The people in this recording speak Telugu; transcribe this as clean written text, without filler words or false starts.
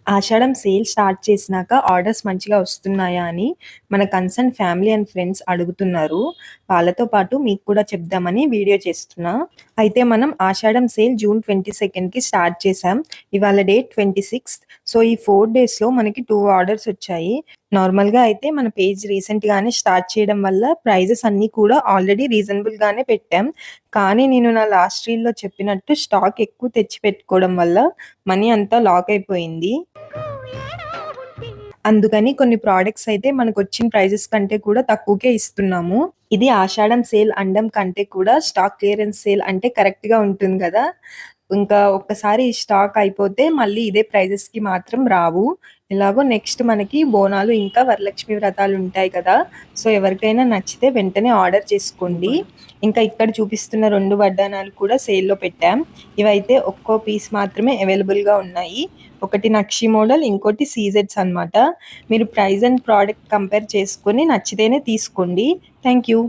ఆషాఢం సేల్ స్టార్ట్ చేసినాక ఆర్డర్స్ మంచిగా వస్తున్నాయా అని మన కన్సర్న్ ఫ్యామిలీ అండ్ ఫ్రెండ్స్ అడుగుతున్నారు. వాళ్ళతో పాటు మీకు కూడా చెప్దామని వీడియో చేస్తున్నా. అయితే మనం ఆషాఢం సేల్ జూన్ 22కి స్టార్ట్ చేసాం. ఇవాళ డేట్ 26th. సో ఈ 4 డేస్లో మనకి 2 ఆర్డర్స్ వచ్చాయి. నార్మల్గా అయితే మన పేజ్ రీసెంట్గానే స్టార్ట్ చేయడం వల్ల ప్రైజెస్ అన్నీ కూడా ఆల్రెడీ రీజనబుల్గానే పెట్టాం. కానీ నేను నా లాస్ట్ రీల్లో చెప్పినట్టు స్టాక్ ఎక్కువ తెచ్చి పెట్టుకోవడం వల్ల మనీ అంతా లాక్ అయిపోయింది. అందుకని కొన్ని ప్రొడక్ట్స్ అయితే మనకొచ్చిన ప్రైజెస్ కంటే కూడా తక్కువకే ఇస్తున్నాము. ఇది ఆషాఢం సేల్ అనడం కంటే కూడా స్టాక్ క్లియరెన్స్ సేల్ అంటే కరెక్ట్‌గా ఉంటుంది గదా! ఇంకా ఒక్కసారి ఈ స్టాక్ అయిపోతే మళ్ళీ ఇదే ప్రైజెస్‌కి మాత్రం రావు. ఎలాగో నెక్స్ట్ మనకి బోనాలు ఇంకా వరలక్ష్మి వ్రతాలు ఉంటాయి కదా! సో ఎవరికైనా నచ్చితే వెంటనే ఆర్డర్ చేసుకోండి. ఇంకా ఇక్కడ చూపిస్తున్న 2 వడ్డానాలు కూడా సేల్‌లో పెట్టాం. ఇవైతే ఒక్కో పీస్ మాత్రమే అవైలబుల్‌గా ఉన్నాయి. ఒకటి నక్షి మోడల్, ఇంకోటి సీజెడ్స్ అన్నమాట. మీరు ప్రైస్ అండ్ ప్రొడక్ట్ కంపేర్ చేసుకొని నచ్చితేనే తీసుకోండి. Thank you.